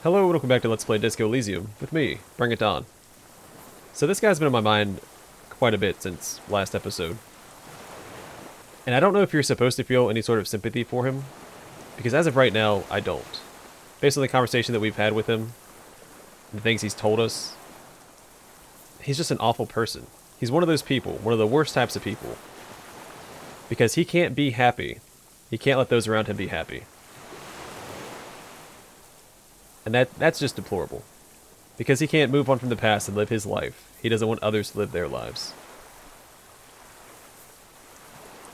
Hello, and welcome back to Let's Play Disco Elysium with me, Bring It On. So this guy's been on my mind quite a bit since last episode. And I don't know if you're supposed to feel any sort of sympathy for him, because as of right now, I don't. Based on the conversation that we've had with him, the things he's told us, he's just an awful person. He's one of those people, one of the worst types of people. Because he can't be happy. He can't let those around him be happy. And that's just deplorable. Because he can't move on from the past and live his life. He doesn't want others to live their lives.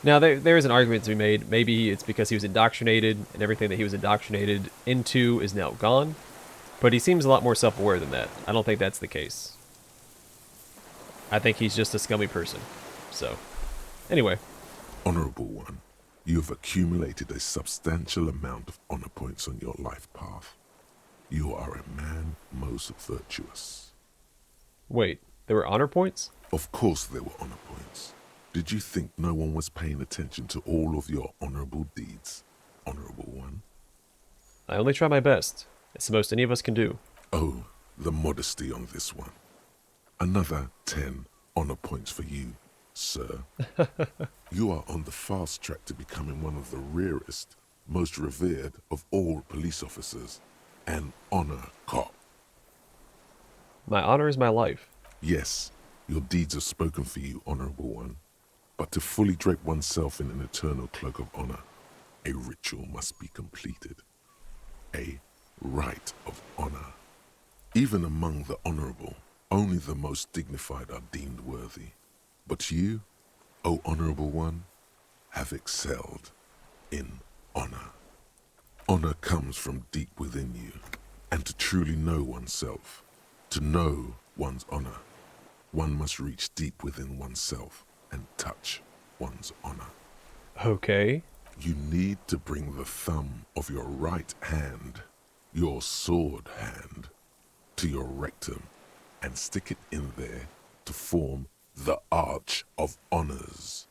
Now, there is an argument to be made. Maybe it's because he was indoctrinated, and everything that he was indoctrinated into is now gone. But he seems a lot more self-aware than that. I don't think that's the case. I think he's just a scummy person. So, anyway. Honorable One, you have accumulated a substantial amount of honor points on your life path. You are a man most virtuous. Wait, there were honor points? Of course there were honor points. Did you think no one was paying attention to all of your honorable deeds, Honorable One? I only try my best. It's the most any of us can do. Oh, the modesty on this one. Another 10 honor points for you, sir. You are on the fast track to becoming one of the rarest, most revered of all police officers. An honor cop. My honor is my life. Yes, your deeds have spoken for you, Honorable One. But to fully drape oneself in an eternal cloak of honor, a ritual must be completed. A rite of honor. Even among the honorable, only the most dignified are deemed worthy. But you, O Honorable One, have excelled in honor. Honor comes from deep within you, and to truly know oneself, to know one's honor, one must reach deep within oneself and touch one's honor. Okay. You need to bring the thumb of your right hand, your sword hand, to your rectum and stick it in there to form the Arch of Honors.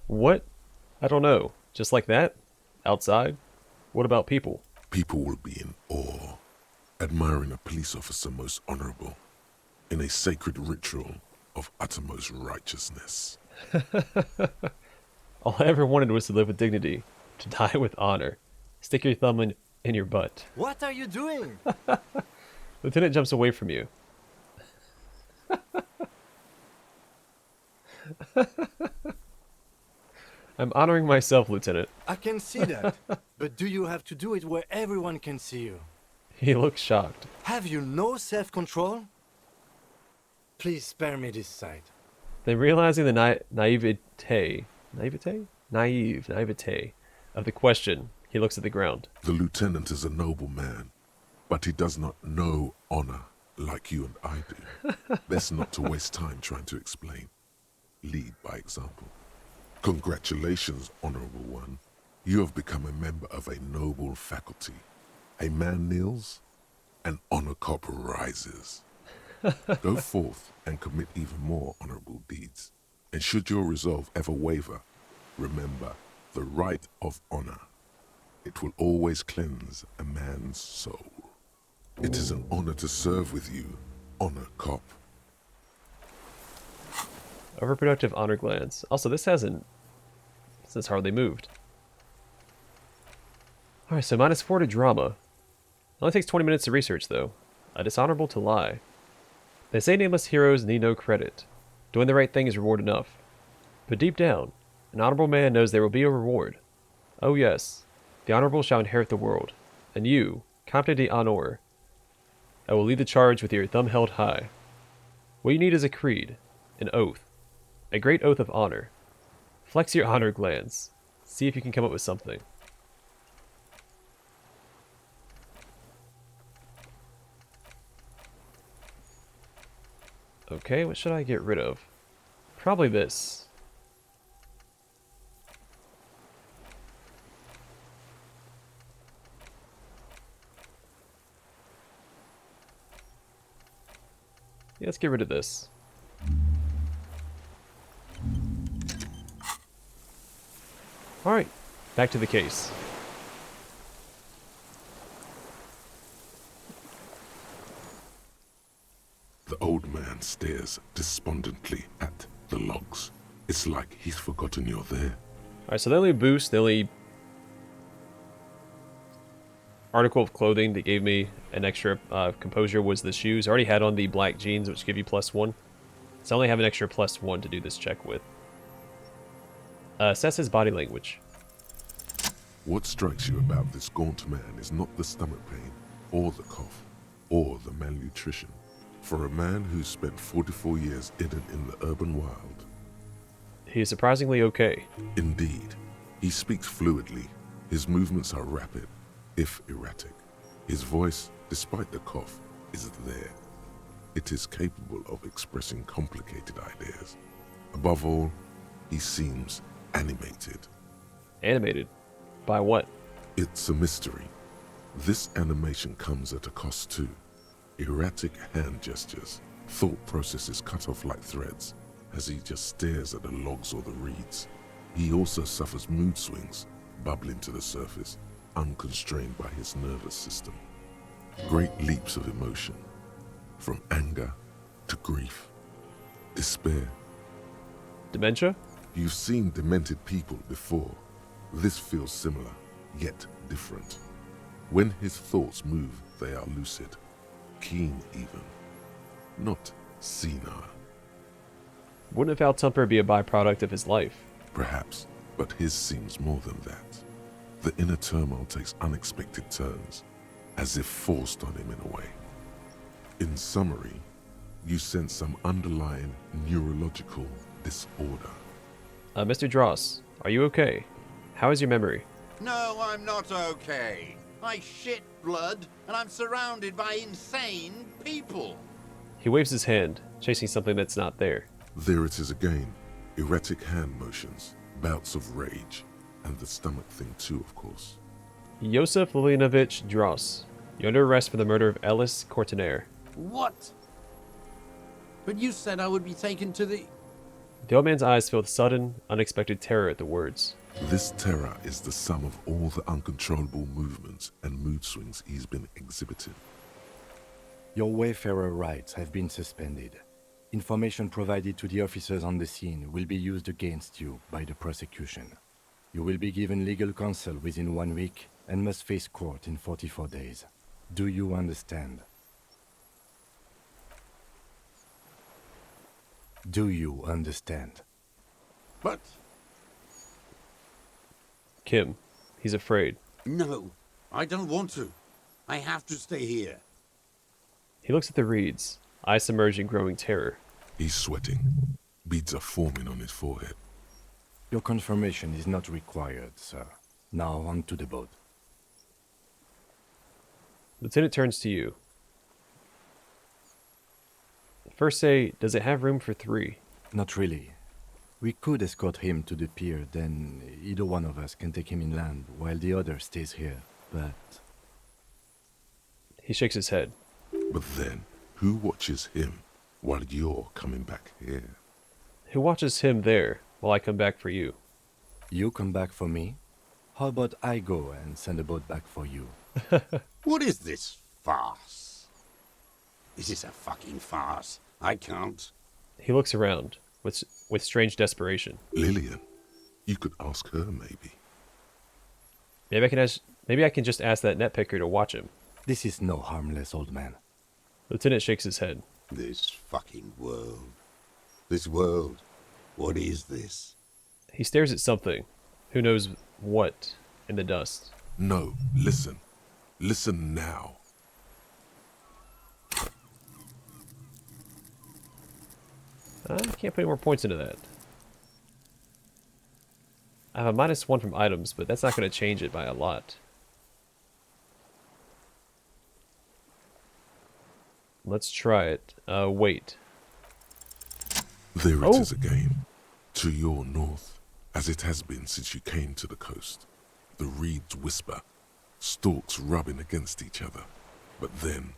What? I don't know. Just like that? Outside? What about people? People will be in awe, admiring a police officer most honorable, in a sacred ritual of uttermost righteousness. All I ever wanted was to live with dignity, to die with honor. Stick your thumb in your butt. What are you doing? Lieutenant jumps away from you. I'm honoring myself, Lieutenant. I can see that. But do you have to do it where everyone can see you? He looks shocked. Have you no self-control? Please spare me this sight. Then realizing the naivete of the question, he looks at the ground. The lieutenant is a noble man, but he does not know honor like you and I do. Best not to waste time trying to explain. Lead by example. Congratulations, Honorable One. You have become a member of a noble faculty. A man kneels, an honor cop rises. Go forth and commit even more honorable deeds. And should your resolve ever waver, remember the right of honor. It will always cleanse a man's soul. It is an honor to serve with you, honor cop. Overproductive honor glands. Also, this hasn't hardly moved. Alright, so -4 to drama. It only takes 20 minutes to research, though. Dishonorable to lie. They say nameless heroes need no credit. Doing the right thing is reward enough. But deep down, an honorable man knows there will be a reward. Oh yes, the honorable shall inherit the world. And you, Comte d'Honneur, I will lead the charge with your thumb held high. What you need is a creed, an oath, a great oath of honor. Flex your honor glands. See if you can come up with something. Okay, what should I get rid of? Probably this. Yeah, let's get rid of this. Alright, back to the case. The old man stares despondently at the logs. It's like he's forgotten you're there. Alright, so the only boost, the only article of clothing that gave me an extra composure was the shoes. I already had on the black jeans, which give you +1. So I only have an extra +1 to do this check with. Assess his body language. What strikes you about this gaunt man is not the stomach pain, or the cough, or the malnutrition. For a man who's spent 44 years hidden in the urban wild. He is surprisingly okay. Indeed, he speaks fluidly. His movements are rapid, if erratic. His voice, despite the cough, is there. It is capable of expressing complicated ideas. Above all, he seems animated. Animated? By what? It's a mystery. This animation comes at a cost too. Erratic hand gestures, thought processes cut off like threads, as he just stares at the logs or the reeds. He also suffers mood swings, bubbling to the surface, unconstrained by his nervous system. Great leaps of emotion, from anger to grief, despair. Dementia? You've seen demented people before. This feels similar, yet different. When his thoughts move, they are lucid, keen even, not senile. Wouldn't a foul temper be a byproduct of his life? Perhaps, but his seems more than that. The inner turmoil takes unexpected turns, as if forced on him in a way. In summary, you sense some underlying neurological disorder. Mr. Dross, are you okay? How is your memory? No, I'm not okay. I shit blood, and I'm surrounded by insane people. He waves his hand, chasing something that's not there. There it is again. Erratic hand motions, bouts of rage, and the stomach thing too, of course. Josef Lilianovich Dross. You're under arrest for the murder of Ellis Courtenaire. What? But you said I would be taken to the... The old man's eyes filled with sudden, unexpected terror at the words. This terror is the sum of all the uncontrollable movements and mood swings he's been exhibiting. Your wayfarer rights have been suspended. Information provided to the officers on the scene will be used against you by the prosecution. You will be given legal counsel within 1 week and must face court in 44 days. Do you understand? Do you understand? But... Kim. He's afraid. No, I don't want to. I have to stay here. He looks at the reeds, eyes submerged in growing terror. He's sweating. Beads are forming on his forehead. Your confirmation is not required, sir. Now on to the boat. Lieutenant turns to you. First say, does it have room for 3? Not really. We could escort him to the pier, then either one of us can take him inland while the other stays here, but... He shakes his head. But then, who watches him while you're coming back here? Who watches him there while I come back for you? You come back for me? How about I go and send a boat back for you? What is this farce? This is a fucking farce. I can't. He looks around with strange desperation. Lillian, you could ask her maybe. Maybe I can just ask that net picker to watch him. This is no harmless old man. Lieutenant shakes his head. This fucking world. This world. What is this? He stares at something, who knows what, in the dust. No, listen. Listen now. I can't put any more points into that. I have a -1 from items, but that's not going to change it by a lot. Let's try it. Wait. There it is again. To your north, as it has been since you came to the coast. The reeds whisper, stalks rubbing against each other. But then,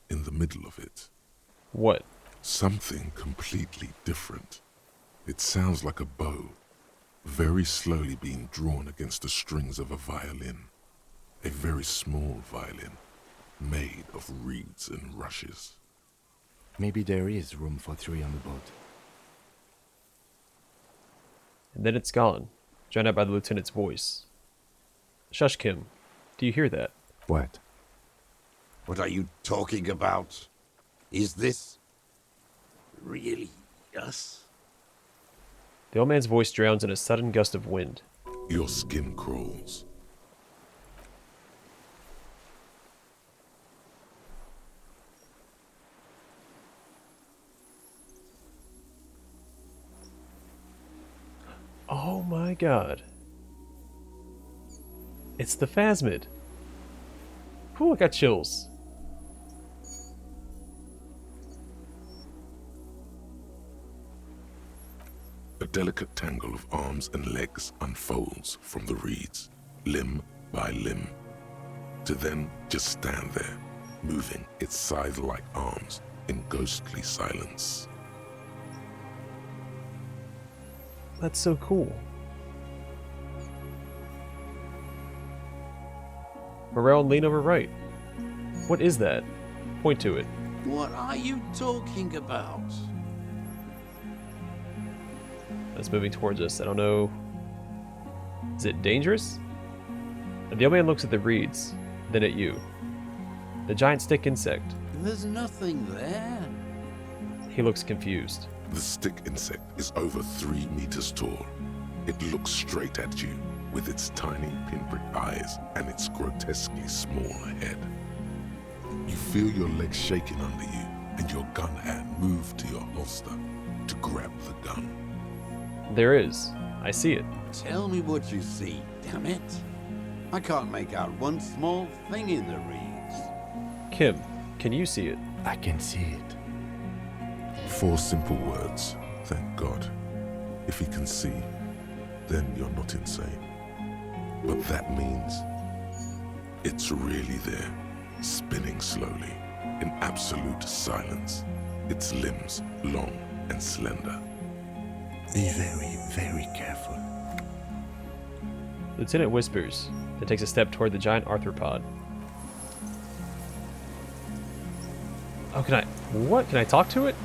in the middle of it, What? something completely different. It sounds like a bow, very slowly being drawn against the strings of a violin. A very small violin, made of reeds and rushes. Maybe there is room for 3 on the boat. And then it's gone, drowned out by the lieutenant's voice. Shush, Kim. Do you hear that? What? What are you talking about? Is this really us? The old man's voice drowns in a sudden gust of wind. Your skin crawls. Oh my god. It's the phasmid. Whew, I got chills. A delicate tangle of arms and legs unfolds from the reeds, limb by limb, to then just stand there, moving its scythe-like arms in ghostly silence. That's so cool. Morel and lean over right. What is that? Point to it. What are you talking about? It's moving towards us. I don't know. Is it dangerous? And the old man looks at the reeds, then at you. The giant stick insect. There's nothing there. He looks confused. The stick insect is over 3 meters tall. It looks straight at you with its tiny pinprick eyes and its grotesquely small head. You feel your legs shaking under you and your gun hand move to your holster to grab the gun. There is. I see it. Tell me what you see, damn it. I can't make out one small thing in the reeds. Kim, can you see it? I can see it. 4 simple words, thank God. If he can see, then you're not insane. But that means it's really there, spinning slowly, in absolute silence, its limbs long and slender. Be very, very careful. Lieutenant whispers, then takes a step toward the giant arthropod. Oh, can I... What? Can I talk to it?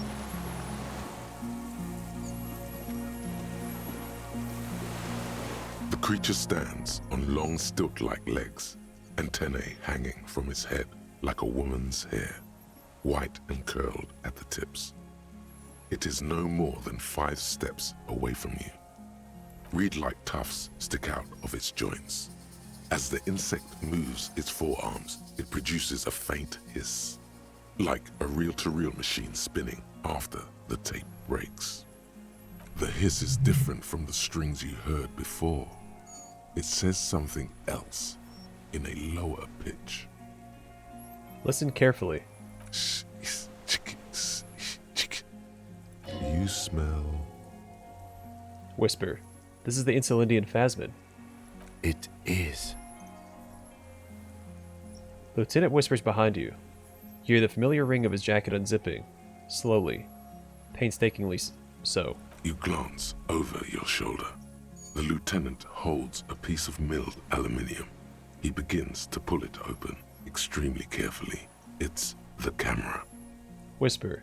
The creature stands on long stilt-like legs, antennae hanging from its head like a woman's hair, white and curled at the tips. It is no more than 5 steps away from you. Reed-like tufts stick out of its joints. As the insect moves its forearms, it produces a faint hiss, like a reel-to-reel machine spinning after the tape breaks. The hiss is different from the strings you heard before. It says something else in a lower pitch. Listen carefully. You smell... Whisper. This is the Insulindian phasmid. It is. Lieutenant whispers behind you. You hear the familiar ring of his jacket unzipping, slowly, painstakingly so. You glance over your shoulder. The lieutenant holds a piece of milled aluminium. He begins to pull it open, extremely carefully. It's the camera. Whisper.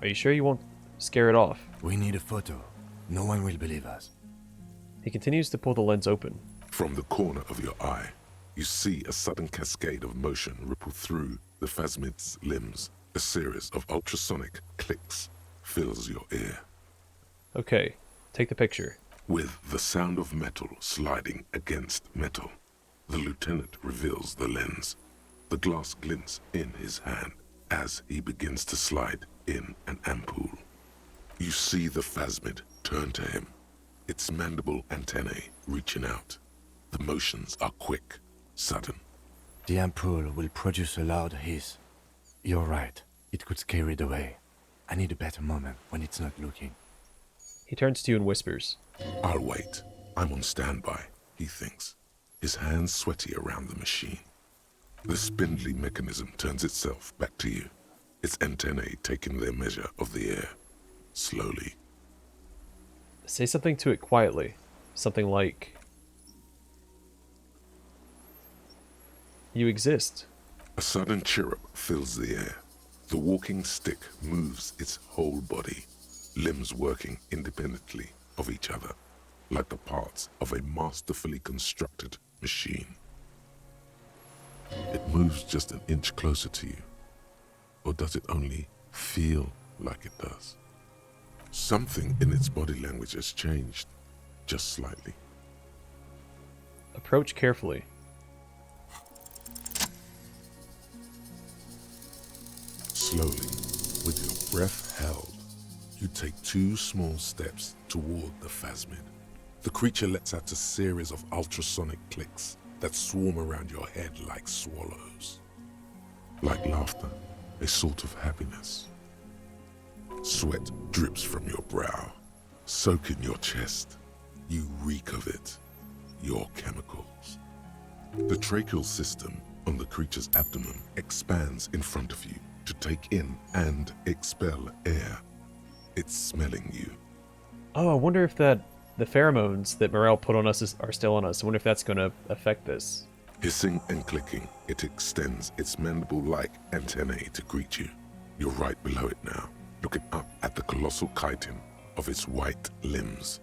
Are you sure you won't scare it off? We need a photo. No one will believe us. He continues to pull the lens open. From the corner of your eye, you see a sudden cascade of motion ripple through the phasmid's limbs. A series of ultrasonic clicks fills your ear. Okay, take the picture. With the sound of metal sliding against metal, the lieutenant reveals the lens. The glass glints in his hand as he begins to slide in an ampoule. You see the phasmid turn to him, its mandible antennae reaching out. The motions are quick, sudden. The ampoule will produce a loud hiss. You're right. It could scare it away. I need a better moment when it's not looking. He turns to you and whispers. I'll wait. I'm on standby, he thinks, his hands sweaty around the machine. The spindly mechanism turns itself back to you, its antennae taking their measure of the air, slowly. Say something to it quietly. Something like... You exist. A sudden chirrup fills the air. The walking stick moves its whole body, limbs working independently of each other, like the parts of a masterfully constructed machine. It moves just an inch closer to you, or does it only feel like it does? Something in its body language has changed, just slightly. Approach carefully. Slowly, with your breath held, you take 2 small steps toward the phasmid. The creature lets out a series of ultrasonic clicks that swarm around your head like swallows. Like laughter, a sort of happiness. Sweat drips from your brow, soaking your chest. You reek of it, your chemicals. The tracheal system on the creature's abdomen expands in front of you to take in and expel air. It's smelling you. Oh, I wonder if the pheromones that Morel put on us are still on us. I wonder if that's going to affect this. Hissing and clicking, it extends its mandible-like antennae to greet you. You're right below it now, looking up at the colossal chitin of its white limbs.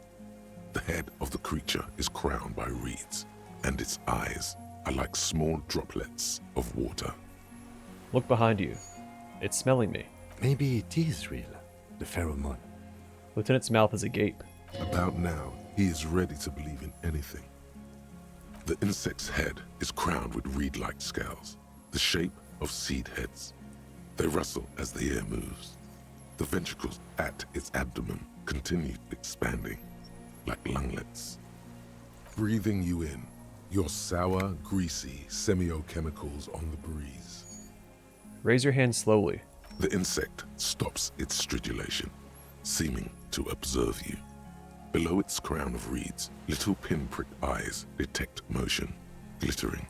The head of the creature is crowned by reeds, and its eyes are like small droplets of water. Look behind you. It's smelling me. Maybe it is real, the pheromone. Lieutenant's mouth is agape. About now, he is ready to believe in anything. The insect's head is crowned with reed-like scales, the shape of seed heads. They rustle as the air moves. The ventricles at its abdomen continue expanding, like lunglets. Breathing you in, your sour, greasy semiochemicals on the breeze. Raise your hand slowly. The insect stops its stridulation, seeming to observe you. Below its crown of reeds, little pinprick eyes detect motion, glittering.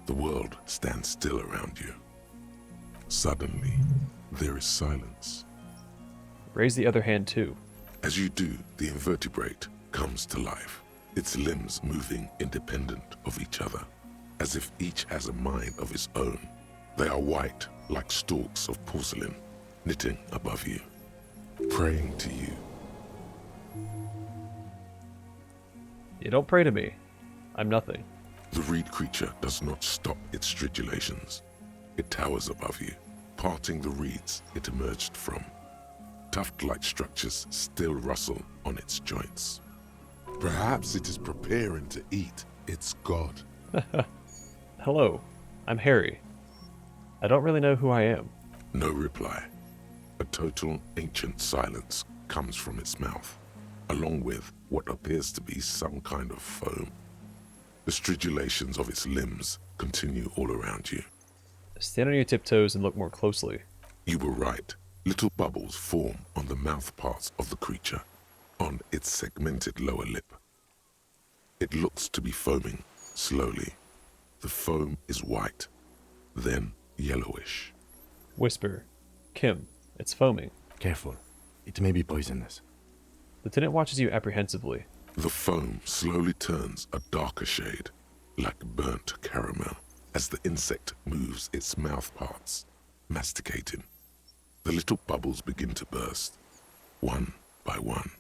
The world stands still around you. Suddenly, there is silence. Raise the other hand too. As you do, the invertebrate comes to life, its limbs moving independent of each other, as if each has a mind of its own. They are white, like stalks of porcelain, knitting above you, praying to you. You don't pray to me. I'm nothing. The reed creature does not stop its stridulations. It towers above you, parting the reeds it emerged from. Tuft-like structures still rustle on its joints. Perhaps it is preparing to eat its god. Hello, I'm Harry. I don't really know who I am. No reply. A total ancient silence comes from its mouth, along with what appears to be some kind of foam. The stridulations of its limbs continue all around you. Stand on your tiptoes and look more closely. You were right. Little bubbles form on the mouth parts of the creature, on its segmented lower lip. It looks to be foaming, slowly. The foam is white, then yellowish. Whisper. Kim, it's foaming. Careful, it may be poisonous. Lieutenant watches you apprehensively. The foam slowly turns a darker shade, like burnt caramel, as the insect moves its mouth parts, masticating. The little bubbles begin to burst, one by one.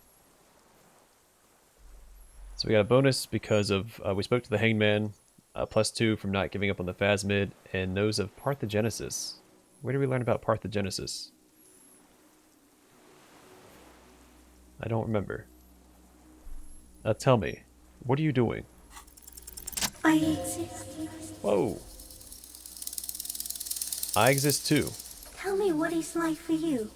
So we got a bonus because of, we spoke to the hangman, +2 from not giving up on the phasmid, and those of parthenogenesis. Where did we learn about parthenogenesis? I don't remember. Tell me, what are you doing? I exist. Whoa. I exist too. Tell me what it's like for you.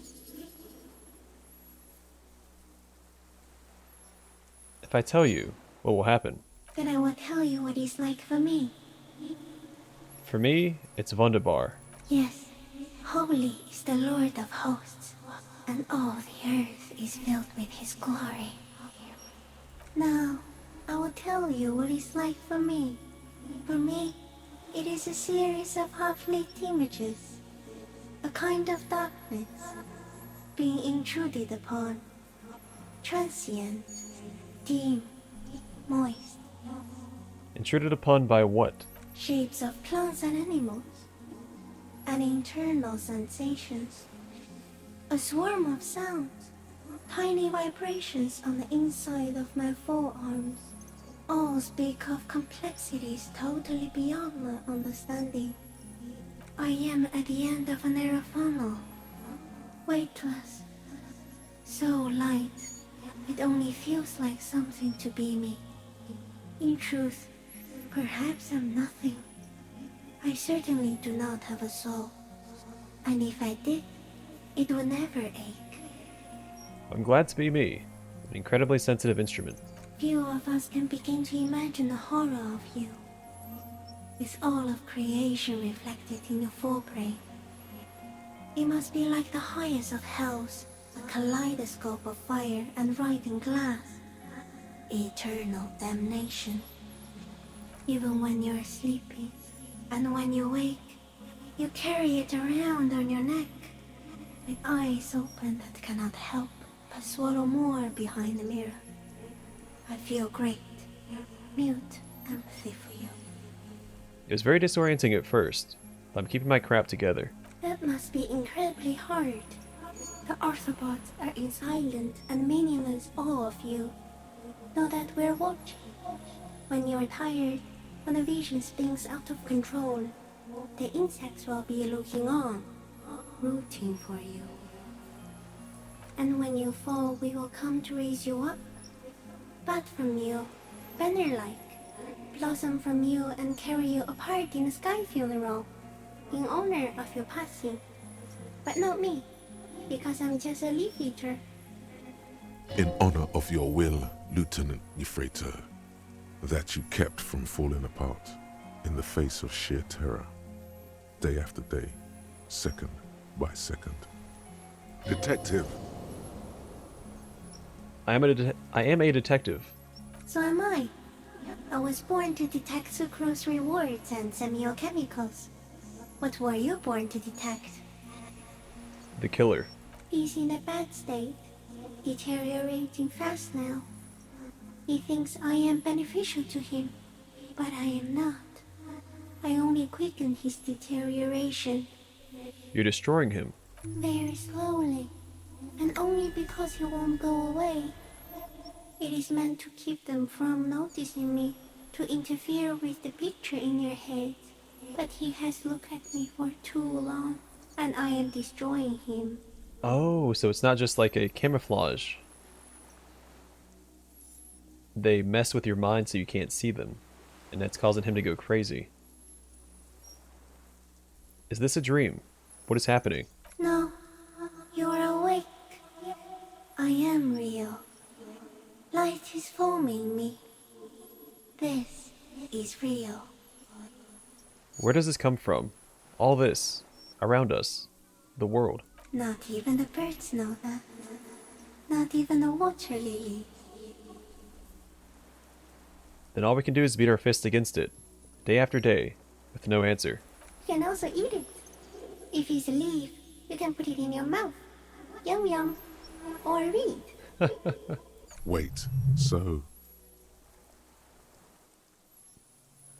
If I tell you, what will happen? Then I will tell you what it's like for me. For me, it's wunderbar. Yes, holy is the Lord of hosts, and all the earth is filled with his glory. Now, I will tell you what it's like for me. For me, it is a series of half-lit images, a kind of darkness, being intruded upon, transient, dim, moist, Intruded upon by what? shapes of plants and animals, and internal sensations. A swarm of sounds, tiny vibrations on the inside of my forearms, all speak of complexities totally beyond my understanding. I am at the end of a narrow funnel, weightless, so light, it only feels like something to be me. In truth, perhaps I'm nothing. I certainly do not have a soul, and if I did, it would never ache. I'm glad to be me, an incredibly sensitive instrument. Few of us can begin to imagine the horror of you, with all of creation reflected in your forebrain. It must be like the highest of hells, a kaleidoscope of fire and writhing glass. Eternal damnation. Even when you're sleeping, and when you wake, you carry it around on your neck, with eyes open that cannot help but swallow more behind the mirror. I feel great, mute empathy for you. It was very disorienting at first, but I'm keeping my crap together. That must be incredibly hard. The Arthropods are in silent and meaningless awe of you. Know that we're watching. When you're tired, when the vision spins out of control, the insects will be looking on, rooting for you. And when you fall, we will come to raise you up. Bud from you, banner-like, blossom from you and carry you apart in a sky funeral, in honor of your passing. But not me, because I'm just a leaf eater. In honor of your will, Lieutenant Euphrator, that you kept from falling apart in the face of sheer terror, day after day, second by second. Detective! I am a detective. So am I. I was born to detect sucrose rewards and semiochemicals. What were you born to detect? The killer. He's in a bad state, deteriorating fast now. He thinks I am beneficial to him, but I am not. I only quicken his deterioration. You're destroying him. Very slowly, and only because he won't go away. It is meant to keep them from noticing me, to interfere with the picture in your head. But he has looked at me for too long, and I am destroying him. Oh, so it's not just like a camouflage. They mess with your mind so you can't see them, and that's causing him to go crazy. Is this a dream? What is happening? No, you are awake. I am real. Light is forming me. This is real. Where does this come from? All this, around us, the world. Not even the birds know that. Not even the water lily. Then all we can do is beat our fist against it, day after day, with no answer. You can also eat it. If it's a leaf, you can put it in your mouth. Yum yum. Or read. Wait, so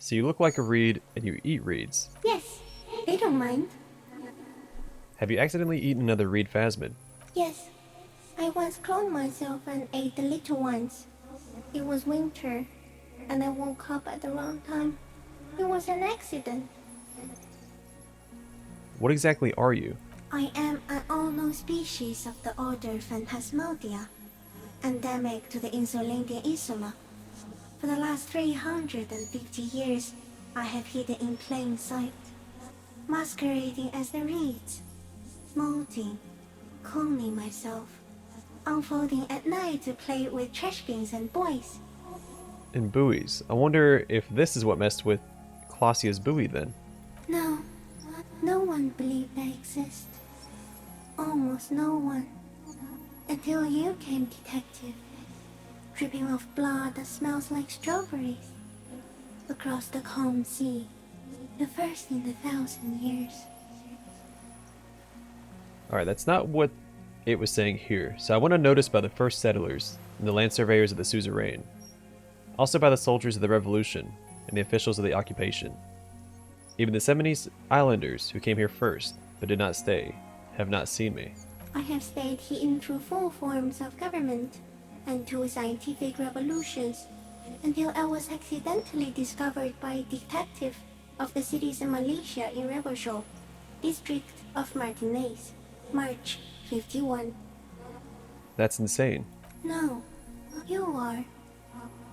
So you look like a reed and you eat reeds. Yes, they don't mind. Have you accidentally eaten another reed phasmid? Yes, I once cloned myself and ate the little ones. It was winter, and I woke up at the wrong time. It was an accident. What exactly are you? I am an unknown species of the order Phantasmodia, endemic to the Insulandian Insula. For the last 350 years, I have hidden in plain sight, masquerading as the reeds, molting, cloning myself, unfolding at night to play with trash bins and boys. And buoys. I wonder if this is what messed with Clausia's buoy then. No, no one believed I exist. Almost no one. Until you came, detective. Dripping of blood that smells like strawberries. Across the calm sea. The first in 1,000 years. Alright, that's not what it was saying here. So I want to notice by the first settlers and the land surveyors of the suzerain. Also by the soldiers of the revolution and the officials of the occupation. Even the 70s islanders who came here first, but did not stay, have not seen me. I have stayed hidden through 4 forms of government and 2 scientific revolutions until I was accidentally discovered by a detective of the city's militia in Rebelshaw, district of Martinez, March 51. That's insane. No, you are.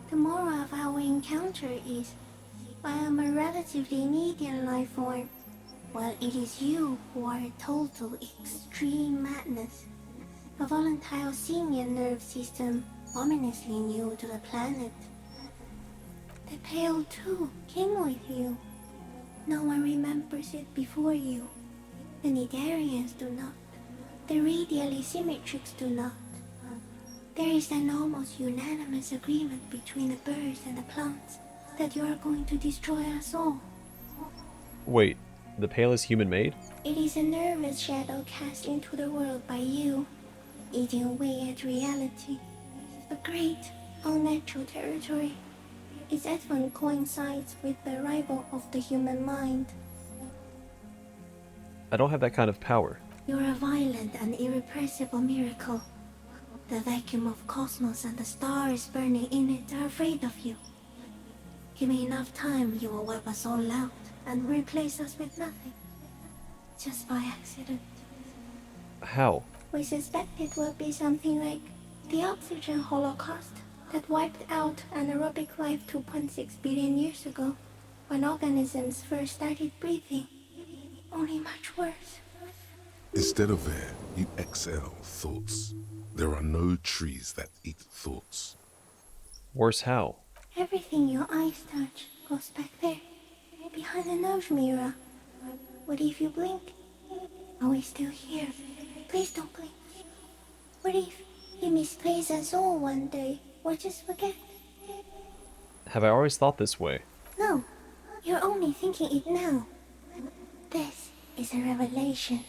The moral of our encounter is, I am a relatively medium life form, while it is you who are a total extreme madness. A volatile senior nerve system ominously new to the planet. The Pale too came with you. No one remembers it before you. The Nidarians do not. The radially symmetrics do not. There is an almost unanimous agreement between the birds and the plants that you are going to destroy us all. Wait, the Pale is human-made? It is a nervous shadow cast into the world by you, eating away at reality. A great, unnatural territory. Its advent coincides with the arrival of the human mind. I don't have that kind of power. You're a violent and irrepressible miracle. The vacuum of cosmos and the stars burning in it are afraid of you. Give me enough time, you will wipe us all out and replace us with nothing. Just by accident. How? We suspect it will be something like the oxygen holocaust that wiped out anaerobic life 2.6 billion years ago, when organisms first started breathing. Only much worse. Instead of air, you exhale thoughts. There are no trees that eat thoughts. Worse how? Everything your eyes touch goes back there, behind the nose mirror. What if you blink? Are we still here? Please don't blink. What if you misplace us all one day, or just forget? Have I always thought this way? No, you're only thinking it now. This is a revelation.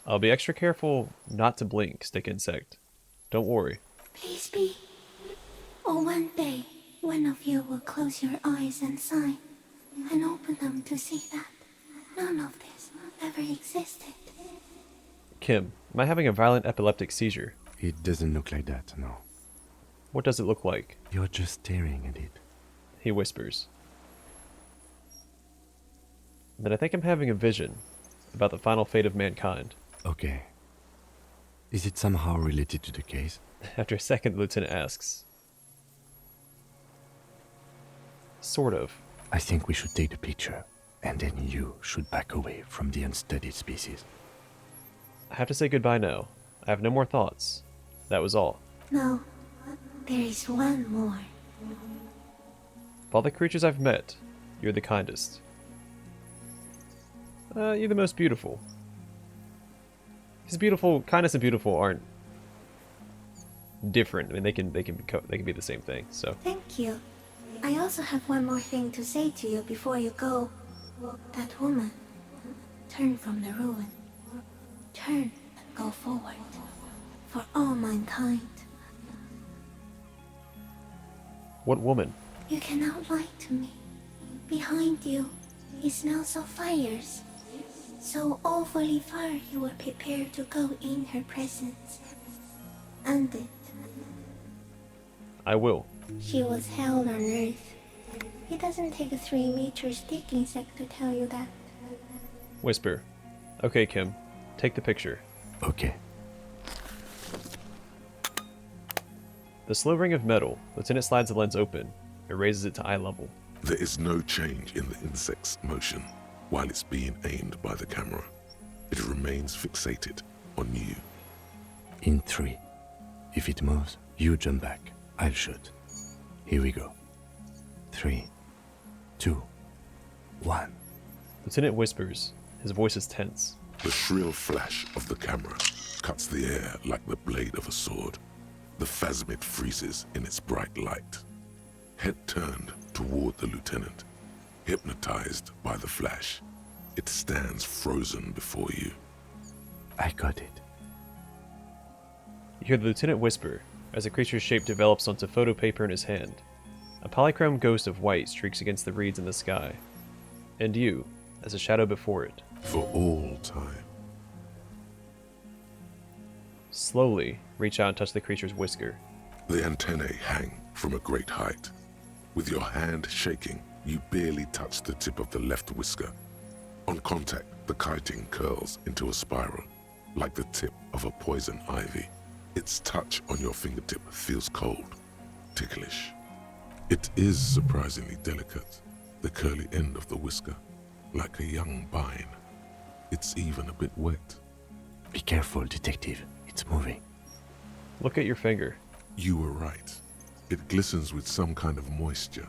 I'll be extra careful not to blink, stick insect. Don't worry. Please be. Or one day, one of you will close your eyes and sigh, and open them to see that none of this ever existed. Kim, am I having a violent epileptic seizure? It doesn't look like that, no. What does it look like? You're just staring at it. He whispers. Then I think I'm having a vision about the final fate of mankind. Okay. Is it somehow related to the case? After a second, the lieutenant asks. Sort of. I think we should take the picture, and then you should back away from the unstudied species. I have to say goodbye now. I have no more thoughts. That was all. No, there is one more. Of all the creatures I've met, you're the kindest. You're the most beautiful. Because kindness and beautiful aren't different. I mean, they can be the same thing. So Thank you. I also have one more thing to say to you before you go. That woman, turn from the ruin. Turn and go forward. For all mankind. what woman? You cannot lie to me. Behind you, it smells of fires. So awfully far you were prepared to go in her presence. And it. I will. She was hell on earth. It doesn't take a 3-meter stick insect to tell you that. Whisper. Okay, Kim. Take the picture. Okay. The slow ring of metal. Lieutenant slides the lens open and raises it to eye level. There is no change in the insect's motion while it's being aimed by the camera. It remains fixated on you. In 3. If it moves, you jump back. I'll shoot. Here we go. 3, 2, 1. Lieutenant whispers. His voice is tense. The shrill flash of the camera cuts the air like the blade of a sword. The phasmid freezes in its bright light. Head turned toward the lieutenant, hypnotized by the flash. It stands frozen before you. I got it. You hear the lieutenant whisper as the creature's shape develops onto photo paper in his hand. A polychrome ghost of white streaks against the reeds in the sky, and you, as a shadow before it. For all time. Slowly, reach out and touch the creature's whisker. The antennae hang from a great height. With your hand shaking, you barely touch the tip of the left whisker. On contact, the chitin curls into a spiral, like the tip of a poison ivy. Its touch on your fingertip feels cold, ticklish. It is surprisingly delicate, the curly end of the whisker, like a young vine. It's even a bit wet. Be careful, detective. It's moving. Look at your finger. You were right. It glistens with some kind of moisture.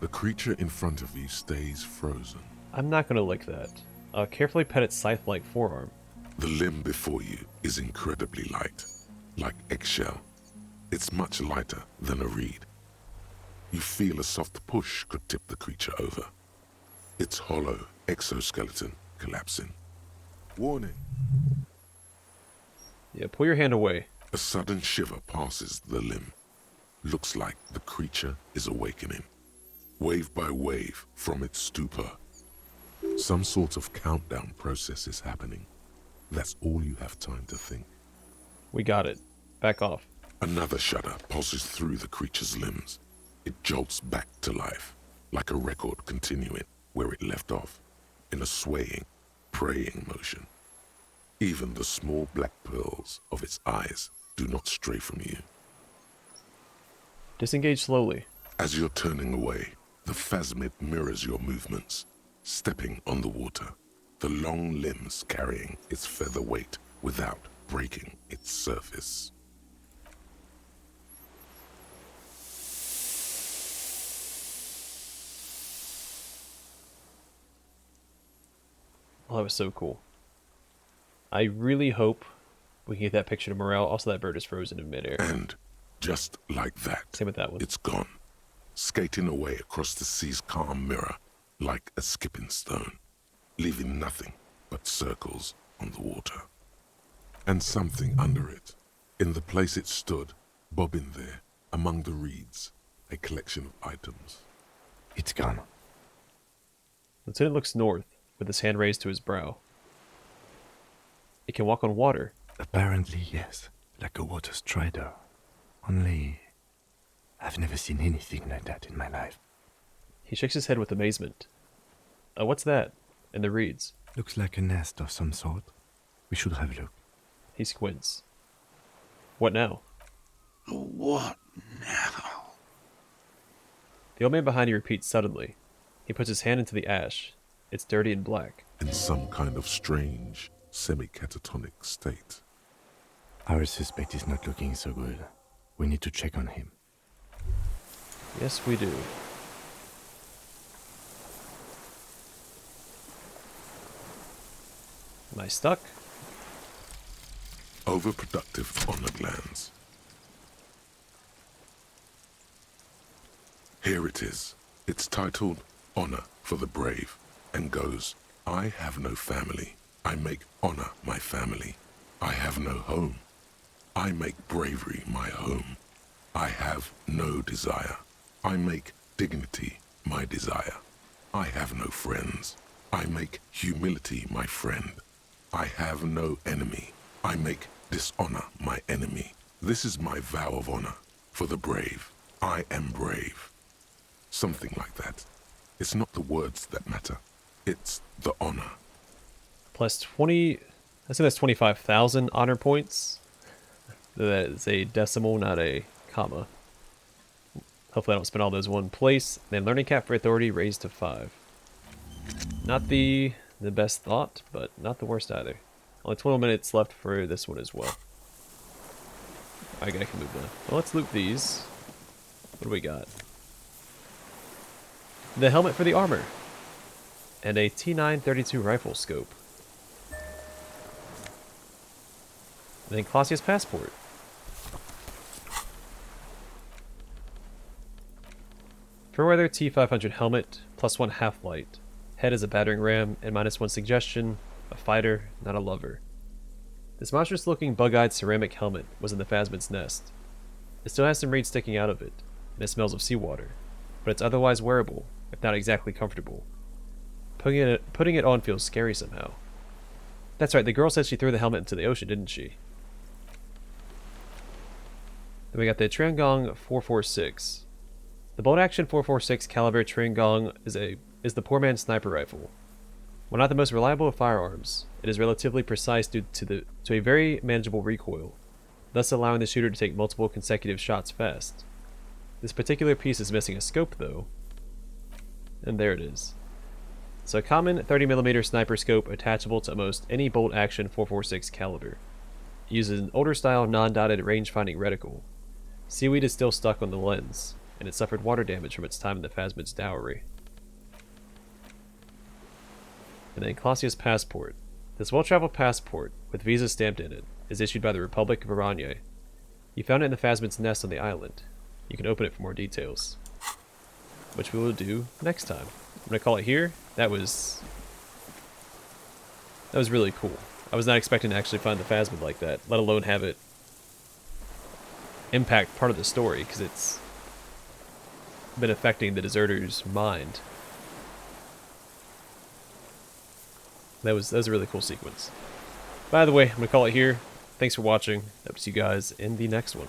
The creature in front of you stays frozen. I'm not gonna lick that. Carefully pet its scythe-like forearm. The limb before you is incredibly light, like eggshell. It's much lighter than a reed. You feel a soft push could tip the creature over. Its hollow exoskeleton collapsing. Warning! Yeah, pull your hand away. A sudden shiver passes the limb. Looks like the creature is awakening, wave by wave from its stupor. Some sort of countdown process is happening. That's all you have time to think. We got it. Back off. Another shudder pulses through the creature's limbs. It jolts back to life, like a record continuing where it left off, in a swaying, praying motion. Even the small black pearls of its eyes do not stray from you. Disengage slowly. As you're turning away, the phasmid mirrors your movements, stepping on the water, the long limbs carrying its feather weight without breaking its surface. Oh, that was so cool. I really hope we can get that picture to Morel. Also, that bird is frozen in midair. And just like that, Same with that one. it's gone, skating away across the sea's calm mirror like a skipping stone, leaving nothing but circles on the water. And something under it, in the place it stood, bobbing there, among the reeds, a collection of items. It's gone. Lieutenant looks north, with his hand raised to his brow. It can walk on water. Apparently, yes. Like a water strider. Only, I've never seen anything like that in my life. He shakes his head with amazement. What's that? In the reeds. Looks like a nest of some sort. We should have a look. He squints. What now? What now? The old man behind you repeats suddenly. He puts his hand into the ash. It's dirty and black. In some kind of strange, semi-catatonic state. Our suspect is not looking so good. We need to check on him. Yes, we do. Am I stuck? Overproductive honor glands. Here it is. It's titled Honor for the Brave, and goes, I have no family. I make honor my family. I have no home. I make bravery my home. I have no desire. I make dignity my desire. I have no friends. I make humility my friend. I have no enemy. I make dishonor my enemy. This is my vow of honor for the brave. I am brave. Something like that. It's not the words that matter. It's the honor. Plus 20... I think that's 25,000 honor points. That is a decimal, not a comma. Hopefully I don't spend all those in one place. Then learning cap for authority raised to 5. Not the best thought, but not the worst either. Only 12 minutes left for this one as well. I can move now. Well, let's loot these. What do we got? The helmet for the armor. And a T932 rifle scope. And then Clausia's passport. Fairweather T500 helmet, +1 half-light. Head is a battering ram, and -1 suggestion. A fighter, not a lover. This monstrous-looking bug-eyed ceramic helmet was in the phasmid's nest. It still has some reeds sticking out of it, and it smells of seawater. but it's otherwise wearable, if not exactly comfortable. Putting it on feels scary somehow. That's right, the girl said she threw the helmet into the ocean, didn't she? Then we got the Triangong 446. The bolt-action 446 caliber Triangong is the poor man's sniper rifle. While not the most reliable of firearms, it is relatively precise due to a very manageable recoil, thus allowing the shooter to take multiple consecutive shots fast. This particular piece is missing a scope though, and there it is. So a common 30mm sniper scope attachable to almost any bolt-action 446 caliber. It uses an older style non-dotted range-finding reticle. Seaweed is still stuck on the lens, and it suffered water damage from its time in the Phasmid's dowry. And then Clausia's passport. This well-traveled passport, with visa stamped in it, is issued by the Republic of Aranye. You found it in the Phasmid's nest on the island. You can open it for more details, which we will do next time. I'm going to call it here. That was really cool. I was not expecting to actually find the Phasmid like that, let alone have it impact part of the story, because it's been affecting the deserter's mind. That was a really cool sequence. By the way, I'm going to call it here. Thanks for watching. Hope to see you guys in the next one.